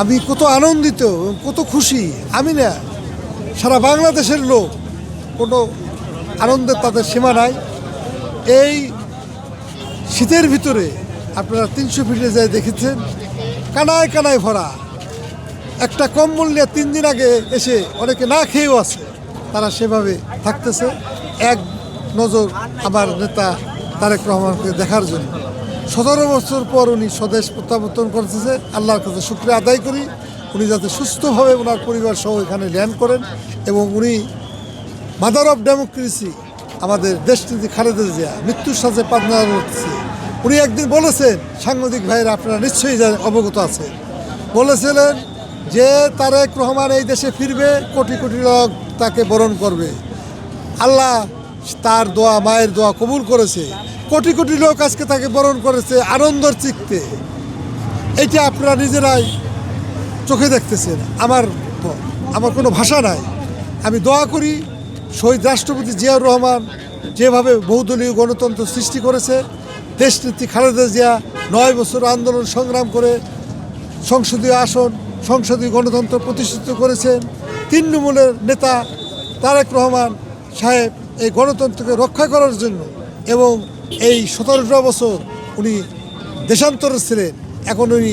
আমি কত আনন্দিত, কত খুশি, আমি না সারা বাংলাদেশের লোক, কোনো আনন্দের তাদের সীমা নাই। এই শীতের ভিতরে আপনারা 300 ফিটে যায় দেখেছেন, কানায় কানায় ভরা। একটা কম্বল নিয়ে 3 দিন আগে এসে অনেকে না খেয়েও আছে, তারা সেভাবে থাকতেছে এক নজর আমার নেতা তারেক রহমানকে দেখার জন্য। 17 বছর পর উনি স্বদেশ প্রত্যাবর্তন করতেছে, আল্লাহর কাছে শুকরিয়া আদায় করি। উনি যাতে সুস্থভাবে ওনার পরিবার সহ এখানে ল্যান্ড করেন এবং উনি মাদার অফ ডেমোক্রেসি আমাদের দেশনীতি খালেদা জিয়া মৃত্যুর সাথে পাবনা করতেছে। উনি একদিন বলেছেন, সাংবাদিক ভাইয়েরা আপনারা নিশ্চয়ই অবগত আছেন, বলেছিলেন যে তারেক রহমান এই দেশে ফিরবে, কোটি কোটি লোক তাকে বরণ করবে। আল্লাহ তার দোয়া, মায়ের দোয়া কবুল করেছে। কোটি কোটি লোক আজকে তাকে বরণ করেছে আনন্দর চিত্তে। এইটা আপনারা নিজেরাই চোখে দেখতেছেন। আমার কোনো ভাষা নাই। আমি দোয়া করি শহীদ রাষ্ট্রপতি জিয়াউর রহমান যেভাবে বহুদলীয় গণতন্ত্র সৃষ্টি করেছে, দেশনেত্রী খালেদা জিয়া 9 বছর আন্দোলন সংগ্রাম করে সংসদীয় আসন, সংসদীয় গণতন্ত্র প্রতিষ্ঠিত করেছেন। তৃণমূলের নেতা তারেক রহমান সাহেব এই গণতন্ত্রকে রক্ষা করার জন্য এবং এই 17টা বছর উনি দেশান্তরে ছিলেন, এখন উনি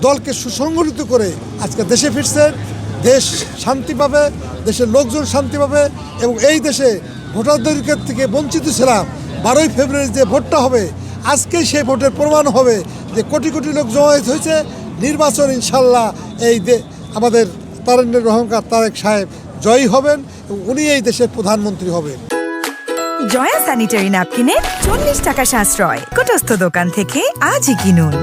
দলকে সুসংগঠিত করে আজকে দেশে ফিরছেন। দেশ শান্তি পাবে, দেশের লোকজন শান্তি পাবে এবং এই দেশে ভোটাধিকার থেকে বঞ্চিত ছিলাম। 12ই ফেব্রুয়ারি যে ভোটটা হবে, আজকেই সেই ভোটের প্রমাণ হবে যে কোটি কোটি লোক জমায়েত হয়েছে। নির্বাচন ইনশাল্লাহ আমাদের তারেন্দ্র রহমান তারেক সাহেব জয়ী হবেন এবং উনি এই দেশের প্রধানমন্ত্রী হবেন। জয়া স্যানিটারি ন্যাপকিনে 40 টাকা সাশ্রয় কুটস্থ দোকান থেকে আজই কিনুন।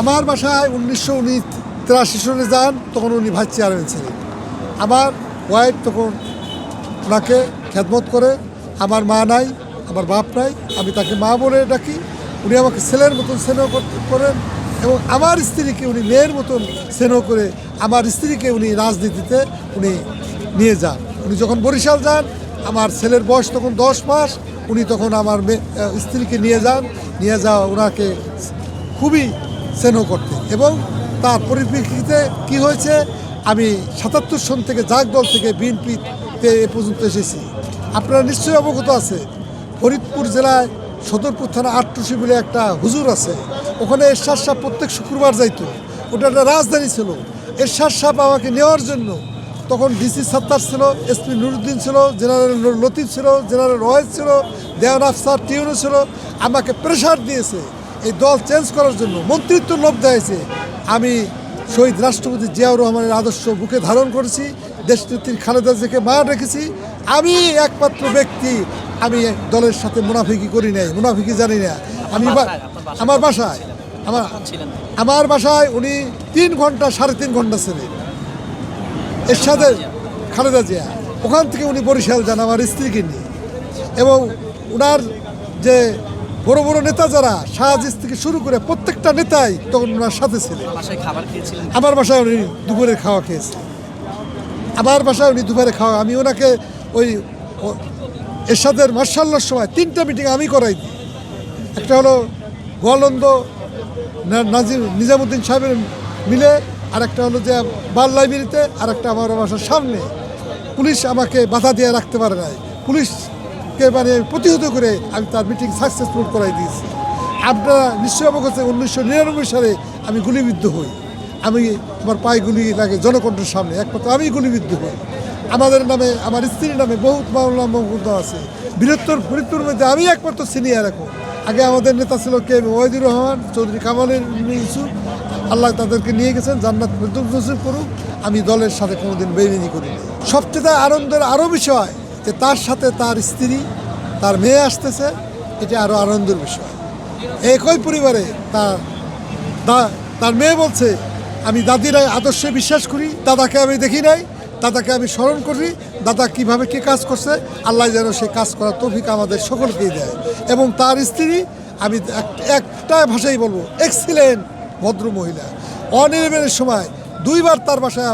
আমার বাসায় 1983 সালে যান, তখন উনি ভাইস চেয়ারম্যান ছিলেন। আমার ওয়াইফ তখন ওনাকে খেদমত করে। আমার মা নাই, আমার বাপ নাই, আমি তাকে মা বলে ডাকি। উনি আমাকে ছেলের মতন স্নেহ করেন এবং আমার স্ত্রীকে উনি মেয়ের মতন স্নেহ করে আমার স্ত্রীকে উনি রাজনীতিতে উনি নিয়ে যান। উনি যখন বরিশাল যান, আমার ছেলের বয়স তখন 10 মাস, উনি তখন আমার স্ত্রীকে নিয়ে যাওয়া ওনাকে খুবই স্নেহ করতেন। এবং তার পরিপ্রেক্ষিতে কি হয়েছে, আমি 77 সন থেকে জাগ দল থেকে বিএনপিতে এ পর্যন্ত এসেছি। আপনারা নিশ্চয়ই অবগত আছে, ফরিদপুর জেলায় সদরপুর থানা আটটুসি বলে একটা হুজুর আছে, ওখানে এরশাদ সাহেব প্রত্যেক শুক্রবার যাইতো। ওটা একটা রাজধানী ছিল। এরশাদ সাহেব আমাকে নেওয়ার জন্য তখন ডিসি সত্তার ছিল, এসপি নুরুদ্দিন ছিল, জেনারেল লতিফ ছিল, জেনারেল ওয়াইজ ছিল, দেওয়ান আফসার টিউনো ছিল। আমাকে প্রেশার দিয়েছে এই দল চেঞ্জ করার জন্য, মন্ত্রিত্ব লোভ দিয়েছে। আমি শহীদ রাষ্ট্রপতি জিয়াউর রহমানের আদর্শ বুকে ধারণ করেছি, দেশনেত্রী খালেদা জিয়াকে মা রেখেছি। আমি একমাত্র ব্যক্তি, আমি দলের সাথে মুনাফিকি করি নাই, মুনাফিকি জানি না। আমি আমার বাসায় উনি 3 ঘন্টা 3.5 ঘন্টা ছিলেন এর সাথে খালেদা জিয়া। ওখান থেকে উনি বরিশাল যান আমার স্ত্রীকে নিয়ে। এবং ওনার যে বড় বড় নেতা যারা, শাহজিজ থেকে শুরু করে প্রত্যেকটা নেতাই তখন ওনার সাথে ছিলেন। আমার বাসায় উনি দুপুরের খাওয়া খেয়েছে, আমি ওনাকে ওই এরশাদের মার্শাল্লার সময় 3টা মিটিং আমি করাই দিই। একটা হলো গোয়ালন্দ নিজামুদ্দিন সাহেবের মিলে, আর একটা হলো যে বাল লাইব্রেরিতে, আর একটা আমার বাসার সামনে। পুলিশ আমাকে বাধা দিয়ে রাখতে পারে নাই, পুলিশকে মানে প্রতিহত করে আমি তার মিটিং সাকসেসফুল করাই দিয়েছি। আপনারা নিশ্চয়ই অবগত, 1999 সালে আমি গুলিবিদ্ধ হই। আমার পায়ে গুলি লাগে জনকণ্ঠের সামনে, একমাত্র আমি গুলিবিদ্ধ হই। আমাদের নামে, আমার স্ত্রীর নামে বহুত মামলা মোকদ্দমা আছে। বৃহত্তর ফরিদপুর মধ্যে আমি একমাত্র সিনিয়র। এখন আগে আমাদের নেতা ছিল কে ওয়াহিদুর রহমান, চৌধুরী কামালের ইউসুফ, আল্লাহ তাদেরকে নিয়ে গেছেন, জান্নাত নসিব করুক। আমি দলের সাথে কোনোদিন বেইমানি করিনি। সবচেয়ে আনন্দের আরও বিষয় যে তার সাথে তার স্ত্রী, তার মেয়ে আসতেছে, এটা আরও আনন্দের বিষয়। একই পরিবারে তার মেয়ে বলছে, আমি দাদির আদর্শে বিশ্বাস করি, দাদাকে আমি দেখি নাই, দাদাকে আমি স্মরণ করি, দাদা কীভাবে কী কাজ করছে, আল্লাহ যেন সে কাজ করার তৌফিক আমাদের সকলকেই দেয়। এবং তার স্ত্রী, আমি একটা ভাষাই বলবো, এক্সিলেন্ট ভদ্র মহিলা। অনির্বাণের সময় 2বার তার বাসায়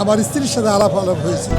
আমার স্ত্রীর সাথে আলাপ হয়েছে।